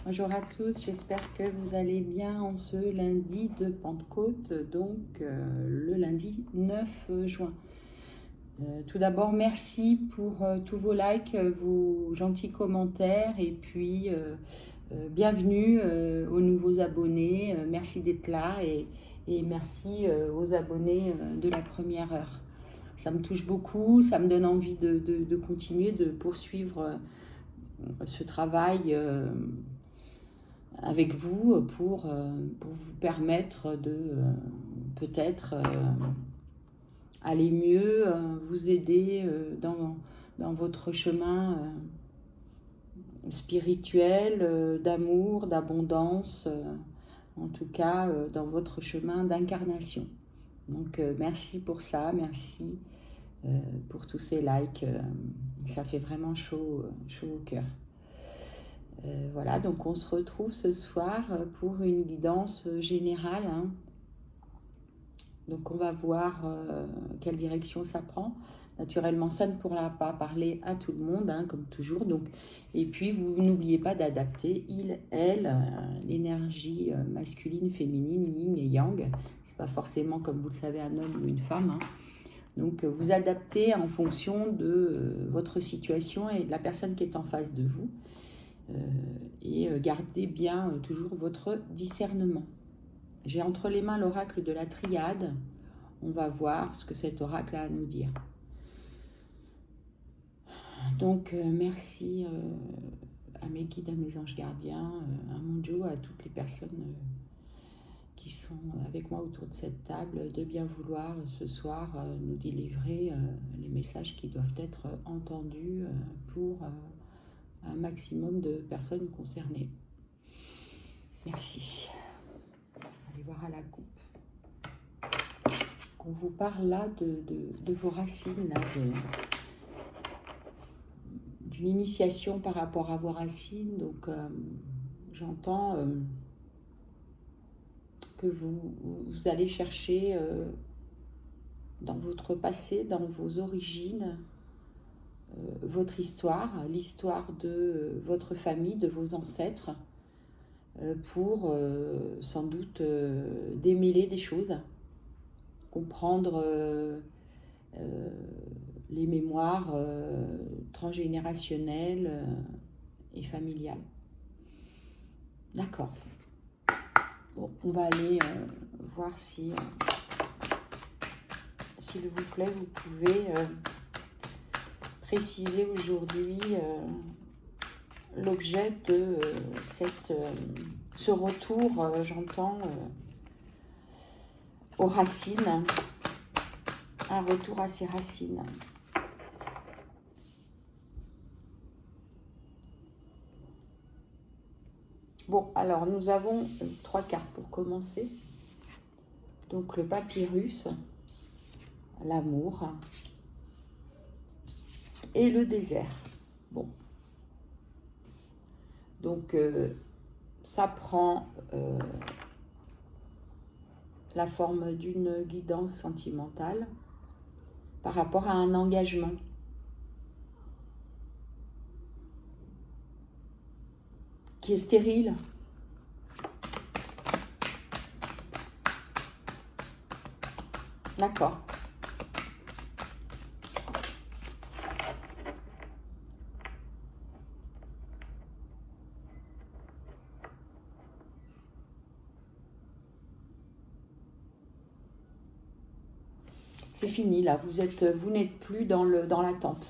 Bonjour à tous, j'espère que vous allez bien en ce lundi de Pentecôte, donc le lundi 9 juin. Tout d'abord, merci pour tous vos likes, vos gentils commentaires et puis bienvenue aux nouveaux abonnés. Merci d'être là et merci aux abonnés de la première heure. Ça me touche beaucoup, ça me donne envie de continuer, de poursuivre ce travail avec vous pour vous permettre de peut-être aller mieux, vous aider dans votre chemin spirituel, d'amour, d'abondance, en tout cas dans votre chemin d'incarnation. Donc merci pour ça, merci pour tous ces likes, ça fait vraiment chaud au cœur. Voilà, donc on se retrouve ce soir pour une guidance générale. Donc on va voir quelle direction ça prend. Naturellement, ça ne pourra pas parler à tout le monde, comme toujours. Donc, et puis, vous n'oubliez pas d'adapter il, elle, l'énergie masculine, féminine, yin et yang. C'est pas forcément, comme vous le savez, un homme ou une femme. Donc, vous adaptez en fonction de votre situation et de la personne qui est en face de vous. Et gardez bien toujours votre discernement. J'ai entre les mains l'oracle de la triade. On va voir ce que cet oracle a à nous dire. Donc, merci à mes guides, à mes anges gardiens, à mon Joe, à toutes les personnes qui sont avec moi autour de cette table, de bien vouloir ce soir nous délivrer les messages qui doivent être entendus pour un maximum de personnes concernées. Merci. Allez voir à la coupe. On vous parle là de vos racines, là, d'une initiation par rapport à vos racines. Donc, j'entends que vous allez chercher dans votre passé, dans vos origines, votre histoire, l'histoire de votre famille, de vos ancêtres, pour sans doute démêler des choses, comprendre les mémoires transgénérationnelles et familiales. D'accord. Bon, on va aller voir si s'il vous plaît, vous pouvez préciser aujourd'hui l'objet de ce retour, j'entends, aux racines, un retour à ses racines. Bon, alors nous avons 3 cartes pour commencer. Donc le papyrus, l'amour et le désert. Bon. Donc ça prend la forme d'une guidance sentimentale par rapport à un engagement. Qui est stérile. D'accord. C'est fini là, vous n'êtes plus dans l'attente.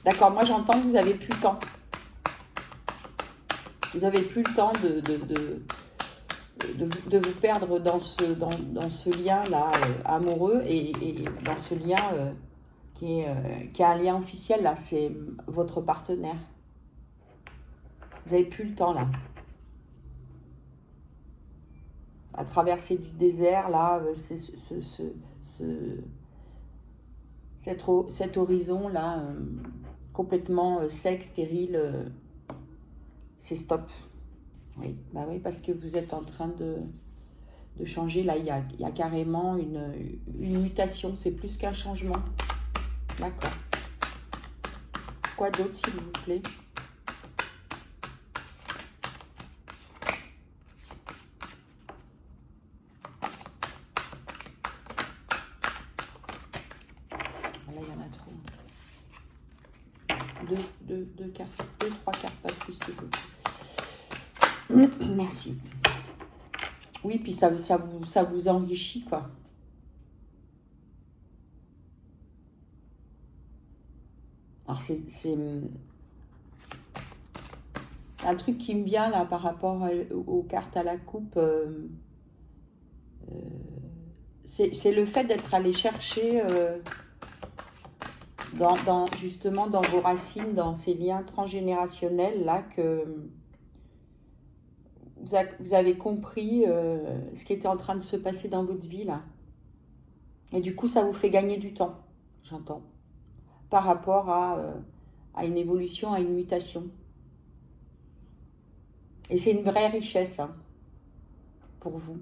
D'accord, moi j'entends que vous n'avez plus le temps. Vous n'avez plus le temps de vous perdre dans ce lien-là amoureux et dans ce lien qui est un lien officiel, là, c'est votre partenaire. Vous n'avez plus le temps, là. À traverser du désert, là, cet horizon-là, complètement sec, stérile, c'est stop. Oui, bah oui, parce que vous êtes en train de changer. Là, il y a carrément une mutation. C'est plus qu'un changement. D'accord. Quoi d'autre, s'il vous plaît? Là, il y en a trop. Deux cartes, trois cartes, pas plus, s'il vous plaît. Merci. Oui, puis ça vous enrichit, quoi. Alors, c'est un truc qui me vient, là, par rapport aux cartes à la coupe. C'est le fait d'être allé chercher, justement, dans vos racines, dans ces liens transgénérationnels, là, que vous avez compris ce qui était en train de se passer dans votre vie, là. Et du coup, ça vous fait gagner du temps, j'entends, par rapport à une évolution, à une mutation. Et c'est une vraie richesse, hein, pour vous.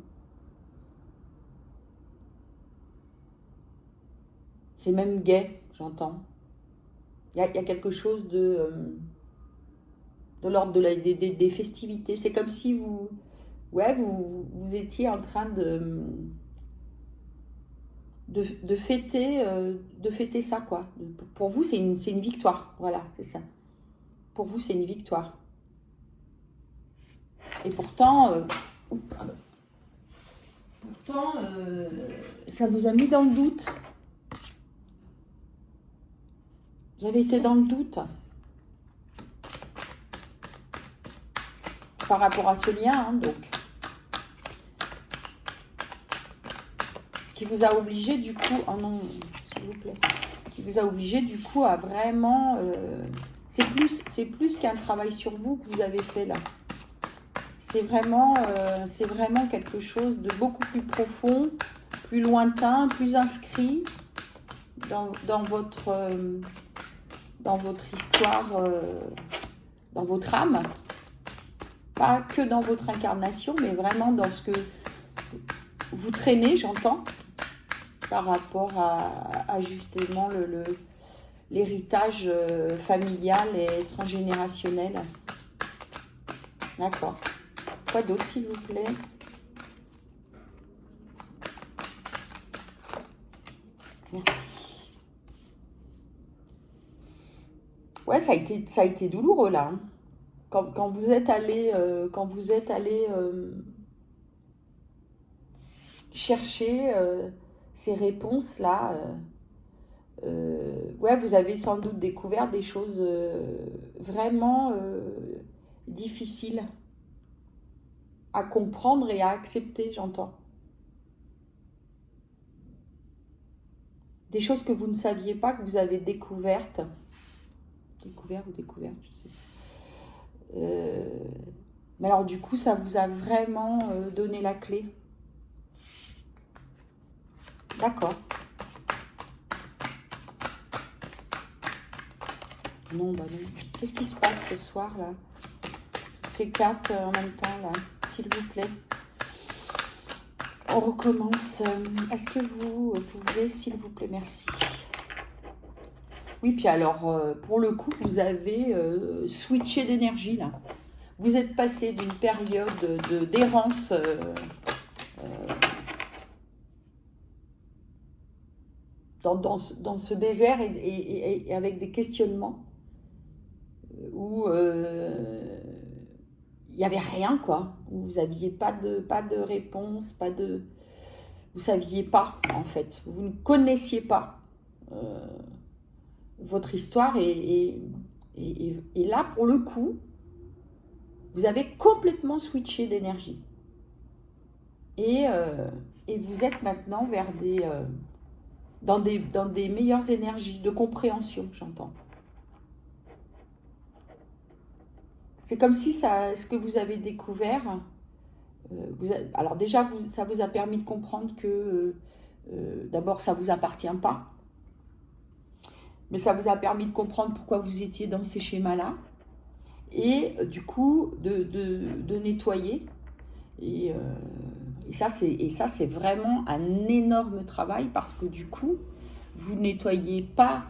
C'est même gai, j'entends. Il y a quelque chose de l'ordre des festivités. C'est comme si vous étiez en train de fêter ça, quoi. Pour vous, c'est une victoire. Voilà, c'est ça. Pour vous, c'est une victoire. Et pourtant, ça vous a mis dans le doute. Vous avez été dans le doute par rapport à ce lien, hein, donc, qui vous a obligé du coup, oh non, s'il vous plaît, qui vous a obligé du coup à vraiment, c'est plus qu'un travail sur vous que vous avez fait là. C'est vraiment quelque chose de beaucoup plus profond, plus lointain, plus inscrit dans votre histoire, dans votre âme. Pas que dans votre incarnation, mais vraiment dans ce que vous traînez, j'entends, par rapport à justement l'héritage familial et transgénérationnel. D'accord. Quoi d'autre, s'il vous plaît? Merci. Ouais, ça a été douloureux, là. Hein. Quand vous êtes allé, chercher ces réponses-là, ouais, vous avez sans doute découvert des choses vraiment difficiles à comprendre et à accepter, j'entends. Des choses que vous ne saviez pas, que vous avez découvertes. Découverte, je sais. Mais alors du coup, ça vous a vraiment donné la clé. D'accord. Non, bah non. Qu'est-ce qui se passe ce soir, là? Ces cartes en même temps, là, s'il vous plaît. On recommence. Est-ce que vous pouvez, s'il vous plaît, merci. Oui, puis alors, pour le coup, vous avez switché d'énergie, là. Vous êtes passé d'une période d'errance dans ce désert et avec des questionnements où il n'y avait rien, quoi. Où vous n'aviez pas de réponse, vous ne saviez pas, en fait. Vous ne connaissiez pas votre histoire et là, pour le coup, vous avez complètement switché d'énergie. Et vous êtes maintenant vers dans des meilleures énergies de compréhension, j'entends. C'est comme si ce que vous avez découvert, alors déjà, ça vous a permis de comprendre que d'abord, ça ne vous appartient pas. Mais ça vous a permis de comprendre pourquoi vous étiez dans ces schémas-là. Et du coup, de nettoyer. Et ça, c'est vraiment un énorme travail parce que du coup, vous nettoyez pas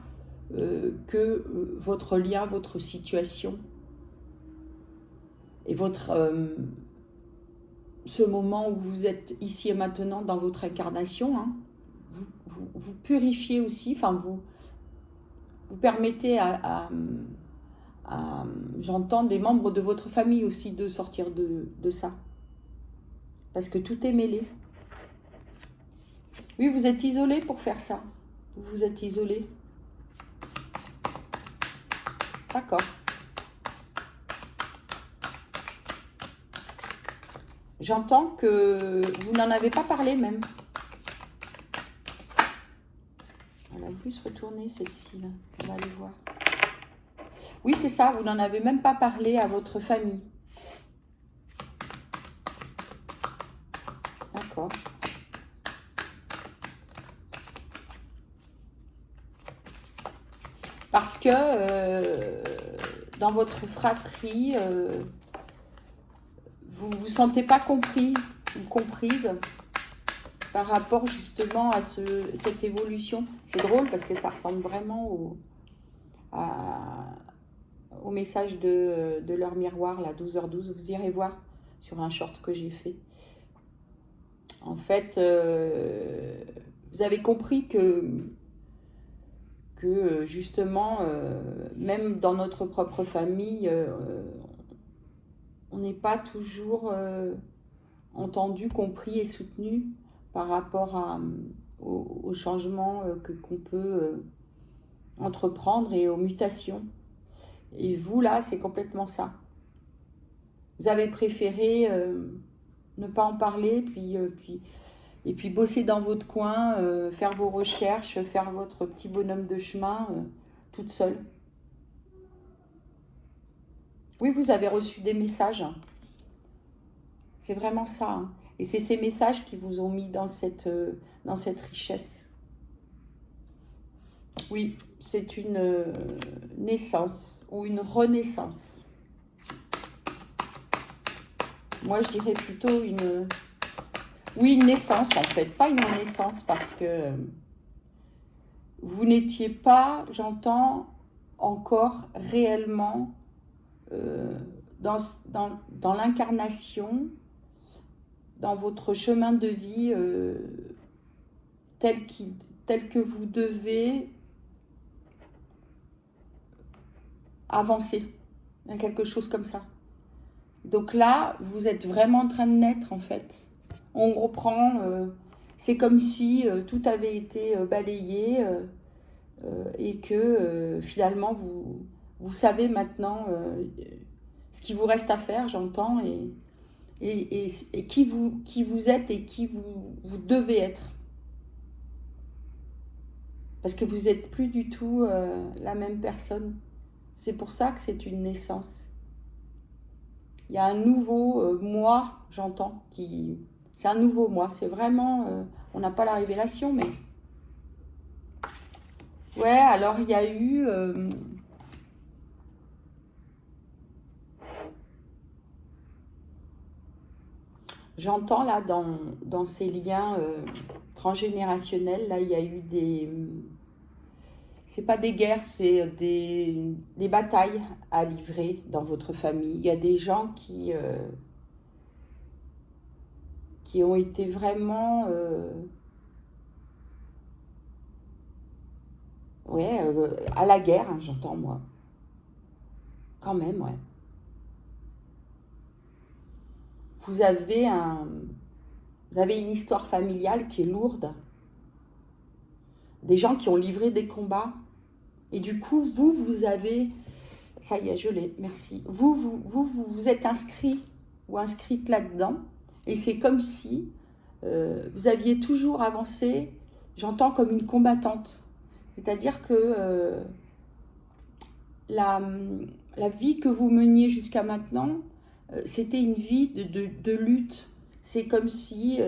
votre lien, votre situation et ce moment où vous êtes ici et maintenant dans votre incarnation, hein, vous purifiez aussi, enfin vous permettez j'entends des membres de votre famille aussi de sortir de ça. Parce que tout est mêlé. Oui, vous êtes isolé pour faire ça. Vous êtes isolé. D'accord. J'entends que vous n'en avez pas parlé même. Elle a voulu se retourner celle-ci là. On va aller voir. Oui, c'est ça, vous n'en avez même pas parlé à votre famille. D'accord. Parce que dans votre fratrie, vous ne vous sentez pas compris ou comprise par rapport justement à cette évolution. C'est drôle parce que ça ressemble vraiment au message de leur miroir, là, 12h12. Vous irez voir sur un short que j'ai fait. En fait, vous avez compris que justement, même dans notre propre famille, on n'est pas toujours entendu, compris et soutenu par rapport aux changements qu'on peut entreprendre et aux mutations. Et vous, là, c'est complètement ça. Vous avez préféré ne pas en parler, et puis bosser dans votre coin, faire vos recherches, faire votre petit bonhomme de chemin toute seule. Oui, vous avez reçu des messages. C'est vraiment ça. Hein. Et c'est ces messages qui vous ont mis dans cette richesse. Oui, c'est une naissance ou une renaissance. Moi, je dirais plutôt une naissance en fait, pas une renaissance parce que vous n'étiez pas, j'entends, encore réellement dans l'incarnation, dans votre chemin de vie tel que vous devez avancer. Il y a quelque chose comme ça. Donc là, vous êtes vraiment en train de naître en fait. On reprend, c'est comme si tout avait été balayé et que finalement vous savez maintenant ce qu'il vous reste à faire, j'entends, et qui vous êtes et qui vous devez être. Parce que vous n'êtes plus du tout la même personne. C'est pour ça que c'est une naissance. Il y a un nouveau moi, j'entends, c'est un nouveau moi. C'est vraiment, on n'a pas la révélation, mais... Ouais, alors il y a eu... J'entends là, dans ces liens transgénérationnels, là, il y a eu des... C'est pas des guerres, c'est des batailles à livrer dans votre famille. Il y a des gens qui ont été vraiment... à la guerre, hein, j'entends moi. Quand même, ouais. Vous avez une histoire familiale qui est lourde. Des gens qui ont livré des combats. Et du coup, vous avez... Ça y est, je l'ai, merci. Vous êtes inscrit ou inscrite là-dedans. Et c'est comme si vous aviez toujours avancé, j'entends, comme une combattante. C'est-à-dire que la vie que vous meniez jusqu'à maintenant, c'était une vie de lutte. C'est comme si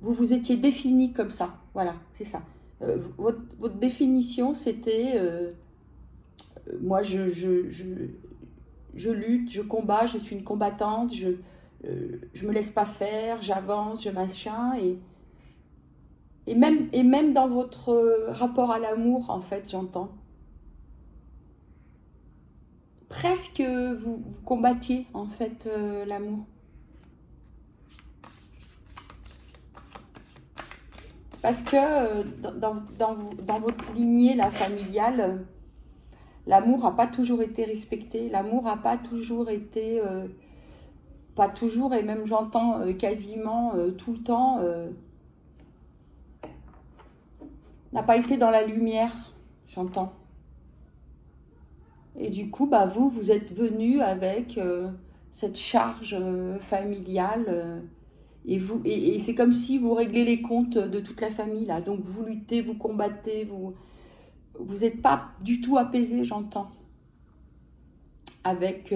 vous vous étiez défini comme ça. Voilà, c'est ça. Votre définition, c'était moi, je lutte, je combats, je suis une combattante, je me laisse pas faire, j'avance, je machin. Et même dans votre rapport à l'amour, en fait, j'entends. Presque vous combattiez, en fait, l'amour. Parce que dans votre lignée là, familiale, l'amour n'a pas toujours été respecté. L'amour n'a pas toujours été... pas toujours, et même j'entends quasiment tout le temps, n'a pas été dans la lumière, j'entends. Et du coup, bah, vous êtes venu avec cette charge familiale. Et c'est comme si vous réglez les comptes de toute la famille, là. Donc vous luttez, vous combattez, vous n'êtes pas du tout apaisé, j'entends. Avec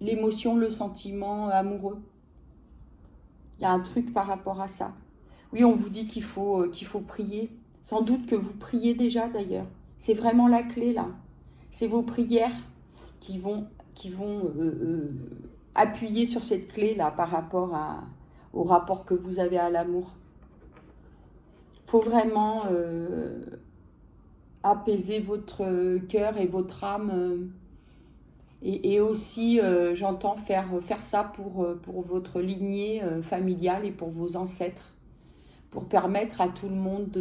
l'émotion, le sentiment amoureux. Il y a un truc par rapport à ça. Oui, on vous dit qu'il faut prier. Sans doute que vous priez déjà d'ailleurs. C'est vraiment la clé là. C'est vos prières qui vont appuyer sur cette clé là par rapport au rapport que vous avez à l'amour. Il faut vraiment apaiser votre cœur et votre âme. Et aussi, j'entends faire ça pour votre lignée familiale et pour vos ancêtres. Pour permettre à tout le monde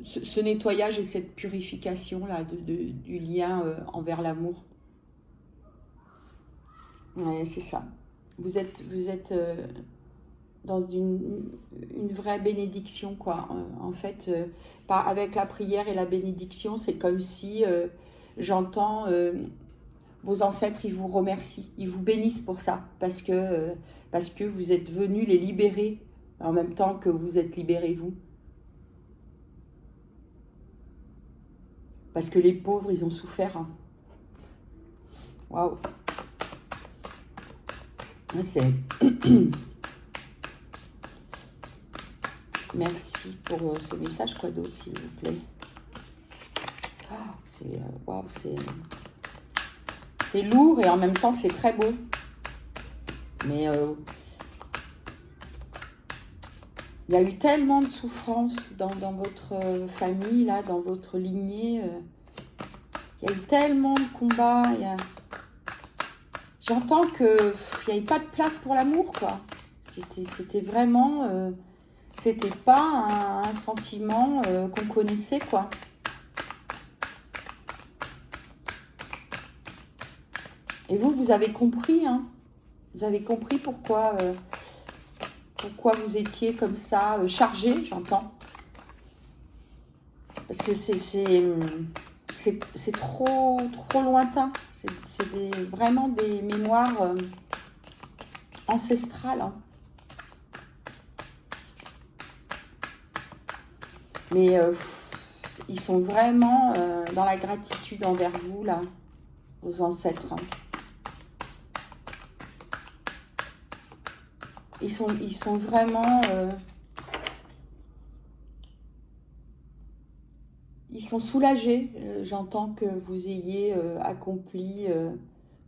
ce nettoyage et cette purification-là du lien envers l'amour. Ouais, c'est ça. Vous êtes dans une vraie bénédiction, quoi. En fait, avec la prière et la bénédiction, c'est comme si j'entends vos ancêtres, ils vous remercient, ils vous bénissent pour ça, parce que vous êtes venus les libérer en même temps que vous êtes libérés vous. Parce que les pauvres, ils ont souffert. Hein. Waouh. C'est... Merci pour ce message. Quoi d'autre, s'il vous plaît? C'est... Waouh, c'est lourd et en même temps, c'est très beau. Mais... il y a eu tellement de souffrance dans votre famille, là, dans votre lignée. Il y a eu tellement de combats. J'entends qu'il n'y avait pas de place pour l'amour, quoi. C'était vraiment... c'était pas un sentiment qu'on connaissait, quoi. Et vous avez compris, hein. Vous avez compris pourquoi vous étiez comme ça, chargé, j'entends. Parce que c'est trop lointain. C'est vraiment des mémoires ancestrales. Hein. Mais ils sont vraiment dans la gratitude envers vous, là, vos ancêtres. Hein. Ils sont vraiment... ils sont soulagés. J'entends que vous ayez accompli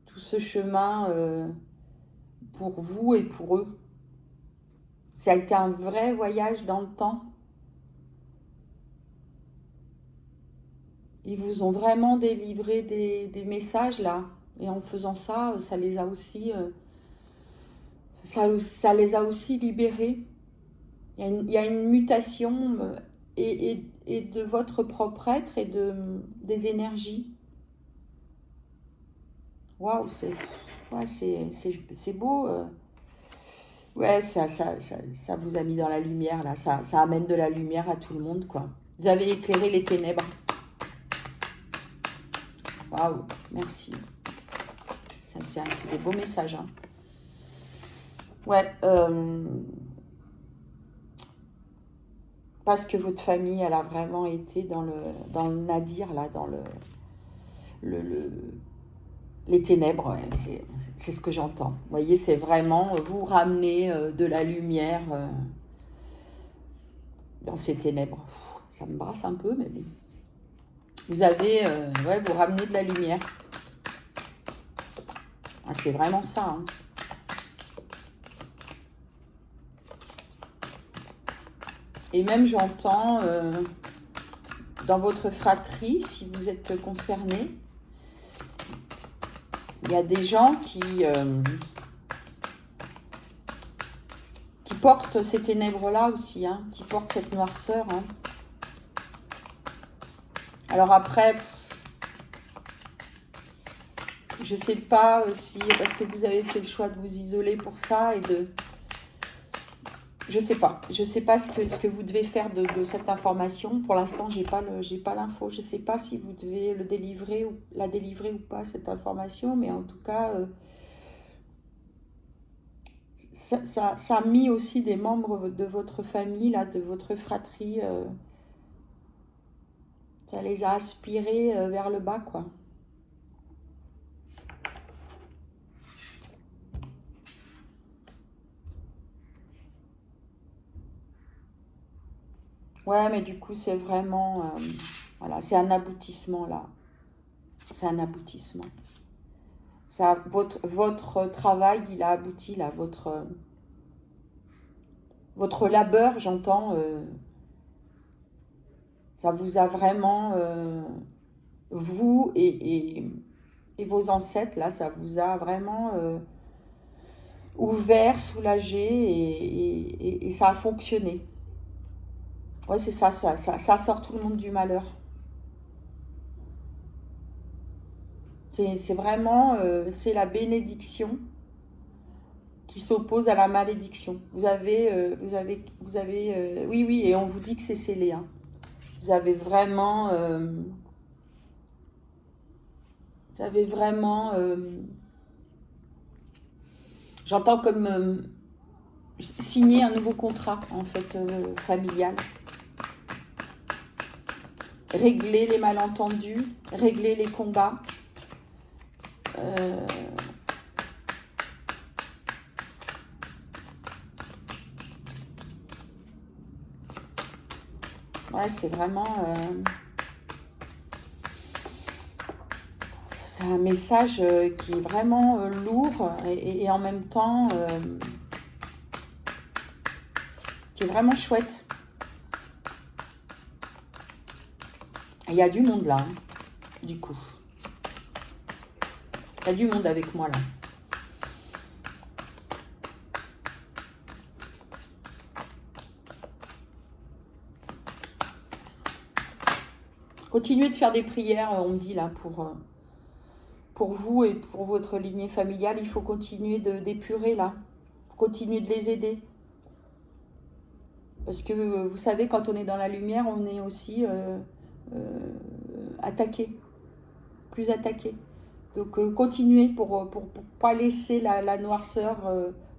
tout ce chemin pour vous et pour eux. Ça a été un vrai voyage dans le temps. Ils vous ont vraiment délivré des messages là. Et en faisant ça, ça les a aussi... ça les a aussi libérés. Il y a une mutation et de votre propre être et des énergies. Waouh, c'est beau. Ouais, ça vous a mis dans la lumière, là. Ça amène de la lumière à tout le monde, quoi. Vous avez éclairé les ténèbres. Waouh, merci. C'est des beaux messages, hein. Ouais, parce que votre famille, elle a vraiment été dans le nadir, là, dans les ténèbres, ouais, c'est ce que j'entends. Vous voyez, c'est vraiment vous ramener de la lumière dans ces ténèbres. Ça me brasse un peu, mais bon. Vous avez, ouais, vous ramenez de la lumière. Ah, c'est vraiment ça, hein. Et même j'entends dans votre fratrie, si vous êtes concerné, il y a des gens qui portent ces ténèbres-là aussi, hein, qui portent cette noirceur. Hein. Alors après, je sais pas si, parce que vous avez fait le choix de vous isoler pour ça et de... Je sais pas ce que vous devez faire de cette information. Pour l'instant, j'ai pas l'info. Je sais pas si vous devez la délivrer ou pas, cette information, mais en tout cas, ça a mis aussi des membres de votre famille, là, de votre fratrie, ça les a aspirés vers le bas, quoi. Ouais, mais du coup, c'est vraiment... voilà, c'est un aboutissement, là. C'est un aboutissement. Ça, votre travail, il a abouti, là. Votre labeur, j'entends, ça vous a vraiment... vous et vos ancêtres, là, ça vous a vraiment ouvert, soulagé et ça a fonctionné. Ouais, c'est ça, ça sort tout le monde du malheur. C'est vraiment, c'est la bénédiction qui s'oppose à la malédiction. Oui, oui, et on vous dit que c'est scellé. Hein. Vous avez vraiment, j'entends comme signer un nouveau contrat, en fait, familial. Régler les malentendus, régler les combats. Ouais, c'est vraiment... c'est un message qui est vraiment lourd et en même temps qui est vraiment chouette. Il y a du monde là, hein, du coup. Il y a du monde avec moi là. Continuez de faire des prières, on me dit là, pour vous et pour votre lignée familiale. Il faut continuer d'épurer là. Il faut continuer de les aider. Parce que vous savez, quand on est dans la lumière, on est aussi attaqué. Plus attaqué. Donc continuez pour pas laisser la noirceur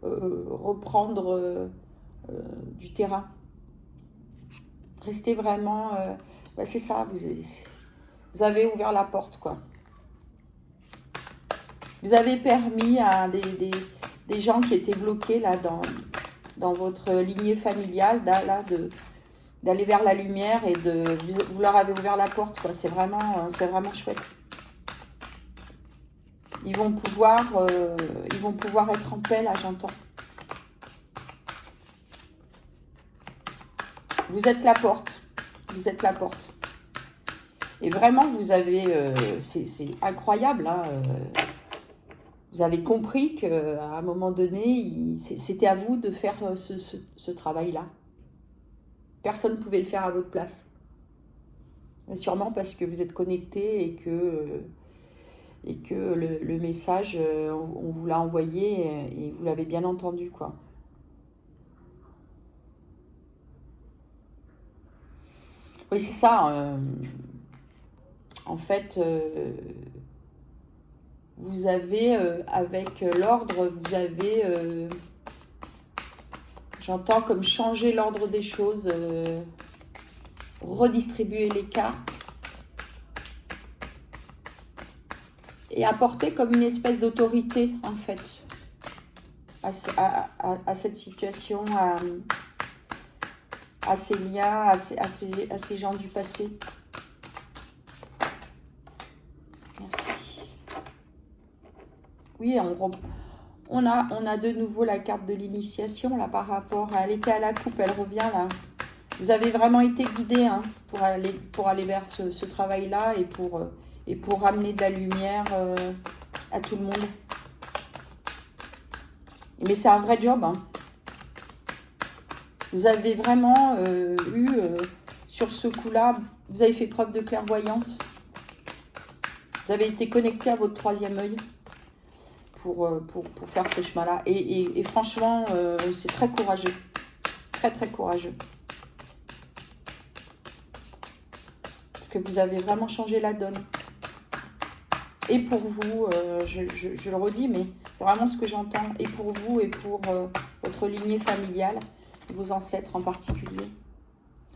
reprendre du terrain. Restez vraiment... c'est ça, vous avez ouvert la porte, quoi. Vous avez permis à des gens qui étaient bloqués là dans votre lignée familiale d'aller vers la lumière et vous leur avez ouvert la porte, quoi. C'est vraiment chouette. Ils vont pouvoir être en paix, là, j'entends. Vous êtes la porte. Vous êtes la porte. Et vraiment, vous avez... c'est incroyable, hein, vous avez compris qu'à un moment donné, c'était à vous de faire ce travail-là. Personne ne pouvait le faire à votre place. Mais sûrement parce que vous êtes connecté et que le message, on vous l'a envoyé et vous l'avez bien entendu, quoi. Oui, c'est ça. En fait, vous avez, avec l'ordre, vous avez, j'entends comme changer l'ordre des choses, redistribuer les cartes et apporter comme une espèce d'autorité, en fait, à cette situation, à ces liens, à ces gens du passé. Merci. Oui, on a de nouveau la carte de l'initiation là par rapport à... Elle était à la coupe, elle revient là. Vous avez vraiment été guidé hein, pour aller vers ce travail-là et pour ramener de la lumière à tout le monde. Mais c'est un vrai job. Hein. Vous avez vraiment eu, sur ce coup-là, vous avez fait preuve de clairvoyance. Vous avez été connecté à votre troisième œil pour faire ce chemin-là. Et franchement, c'est très courageux. Très, très courageux. Parce que vous avez vraiment changé la donne. Et pour vous, je le redis, mais c'est vraiment ce que j'entends. Et pour vous et pour votre lignée familiale, vos ancêtres en particulier.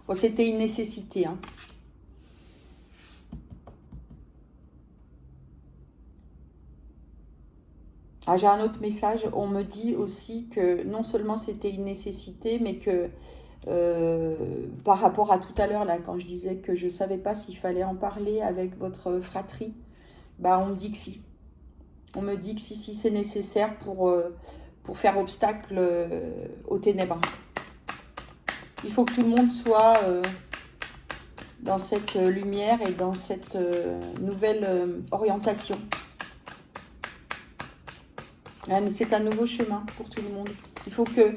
Bon, c'était une nécessité. Hein. Ah, j'ai un autre message. On me dit aussi que non seulement c'était une nécessité, mais que par rapport à tout à l'heure, là, quand je disais que je ne savais pas s'il fallait en parler avec votre fratrie, bah, on me dit que si. On me dit que si c'est nécessaire pour faire obstacle aux ténèbres. Il faut que tout le monde soit dans cette lumière et dans cette nouvelle orientation. Ouais, mais c'est un nouveau chemin pour tout le monde. Il faut que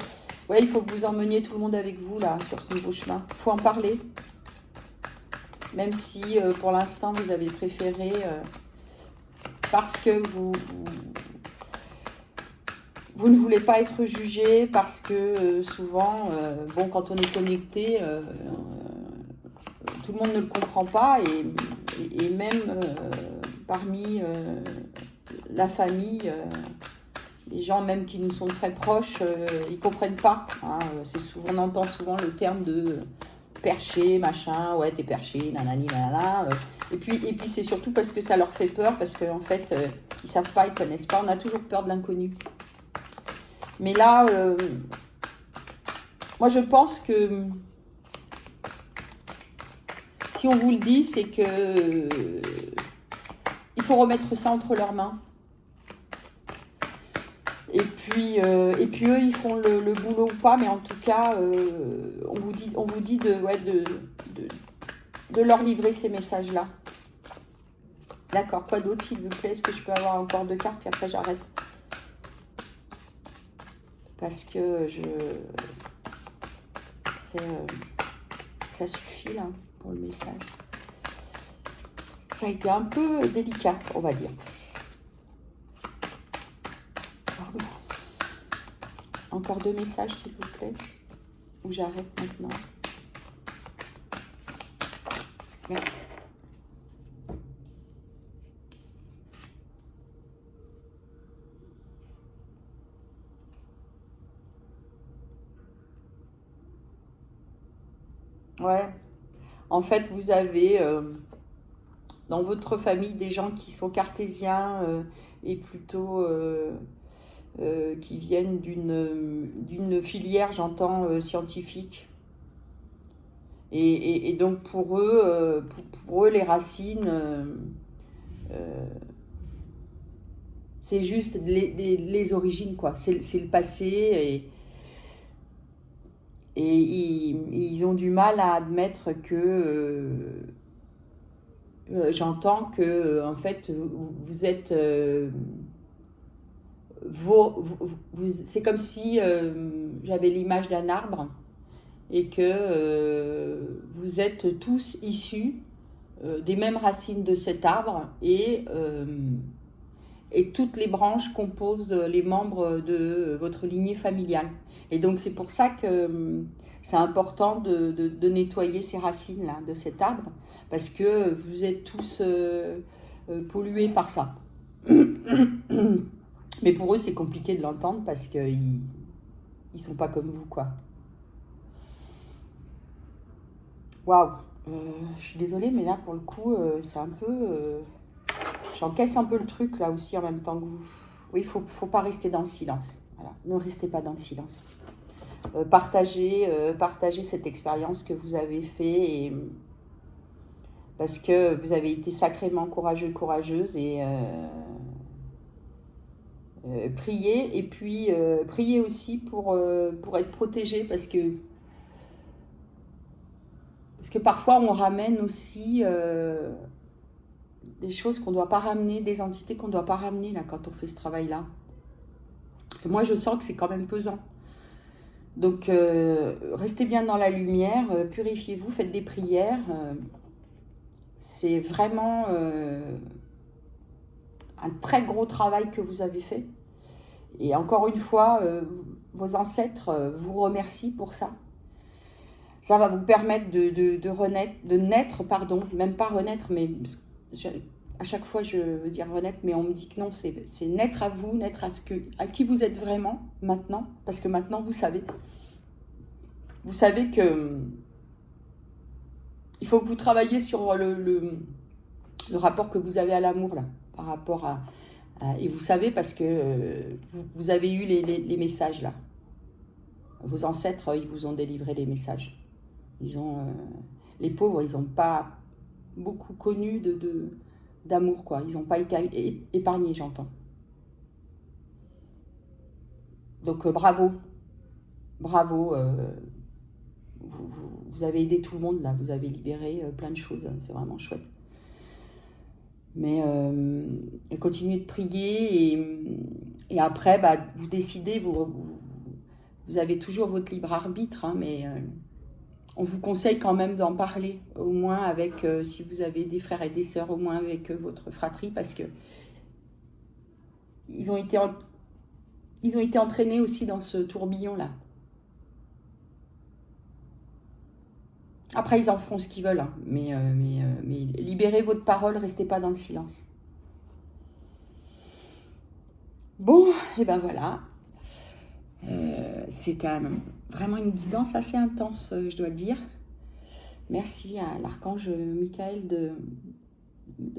vous emmeniez tout le monde avec vous là sur ce nouveau chemin. Il faut en parler. Même si pour l'instant vous avez préféré parce que vous ne voulez pas être jugé, parce que souvent, bon, quand on est connecté, tout le monde ne le comprend pas et même parmi la famille, les gens même qui nous sont très proches, ils ne comprennent pas. Hein. On entend souvent le terme de perché, machin, ouais, t'es perché, nanani, nanana. Et puis c'est surtout parce que ça leur fait peur, parce qu'en fait, ils ne savent pas, ils ne connaissent pas. On a toujours peur de l'inconnu. Mais là, moi je pense que si on vous le dit, c'est que il faut remettre ça entre leurs mains. Et puis eux, ils font le boulot ou pas, mais en tout cas, on vous dit de leur livrer ces messages-là. D'accord, quoi d'autre, s'il vous plaît? Est-ce que je peux avoir encore 2 cartes, puis après j'arrête? Parce que ça suffit là pour le message. Ça a été un peu délicat, on va dire. Pardon. Encore 2 messages, s'il vous plaît. Ou j'arrête maintenant. Merci. Ouais. En fait, vous avez dans votre famille des gens qui sont cartésiens et plutôt qui viennent d'une filière, j'entends, scientifique. Et donc pour eux, les racines, c'est juste les origines, quoi. C'est le passé et ils ont du mal à admettre que j'entends que en fait vous êtes c'est comme si j'avais l'image d'un arbre et que vous êtes tous issus des mêmes racines de cet arbre et toutes les branches composent les membres de votre lignée familiale. Et donc c'est pour ça que c'est important de nettoyer ces racines-là, de cet arbre, parce que vous êtes tous pollués par ça. Mais pour eux, c'est compliqué de l'entendre parce qu'ils ne sont pas comme vous, quoi. Waouh, je suis désolée, mais là, pour le coup, c'est un peu... j'encaisse un peu le truc, là aussi, en même temps que vous. Oui, il ne faut pas rester dans le silence. Voilà. Ne restez pas dans le silence. Partagez cette expérience que vous avez fait parce que vous avez été sacrément courageux, courageuse et Priez, et puis priez aussi pour être protégé, parce que parfois on ramène aussi des choses qu'on ne doit pas ramener, des entités qu'on ne doit pas ramener là, quand on fait ce travail-là. Et moi je sens que c'est quand même pesant. Donc restez bien dans la lumière, purifiez-vous, faites des prières. C'est vraiment un très gros travail que vous avez fait. Et encore une fois, vos ancêtres vous remercient pour ça. Ça va vous permettre de renaître, de naître, pardon, même pas renaître, mais à chaque fois je veux dire renaître, mais on me dit que non, c'est naître à vous, naître à qui vous êtes vraiment maintenant, parce que maintenant vous savez. Vous savez que il faut que vous travailliez sur le rapport que vous avez à l'amour, là, par rapport et vous savez, parce que vous avez eu les messages, là. Vos ancêtres, ils vous ont délivré les messages. Les pauvres, ils n'ont pas beaucoup connu d'amour, quoi. Ils n'ont pas été épargnés, j'entends. Donc bravo, bravo. Vous avez aidé tout le monde, là. Vous avez libéré plein de choses. C'est vraiment chouette. Mais continuez de prier, et après, vous décidez, vous avez toujours votre libre arbitre, hein, mais on vous conseille quand même d'en parler, au moins avec, si vous avez des frères et des sœurs, au moins avec votre fratrie, parce que ils ont été entraînés aussi dans ce tourbillon-là. Après, ils en feront ce qu'ils veulent, hein, mais libérez votre parole, restez pas dans le silence. Bon, et ben voilà. C'était vraiment une guidance assez intense, je dois dire. Merci à l'archange Michael de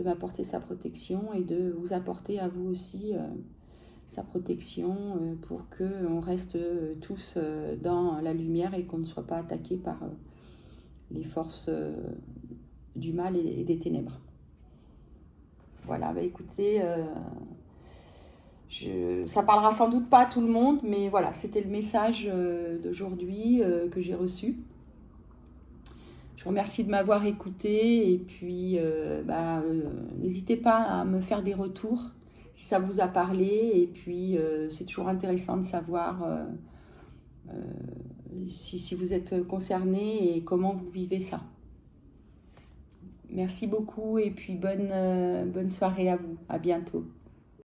m'apporter sa protection, et de vous apporter à vous aussi sa protection, pour qu'on reste tous dans la lumière, et qu'on ne soit pas attaqué par les forces du mal et des ténèbres. Voilà, écoutez, ça parlera sans doute pas à tout le monde, mais voilà, c'était le message d'aujourd'hui que j'ai reçu. Je vous remercie de m'avoir écouté, et puis n'hésitez pas à me faire des retours si ça vous a parlé, et puis c'est toujours intéressant de savoir si vous êtes concerné et comment vous vivez ça. Merci beaucoup, et puis bonne soirée à vous. À bientôt.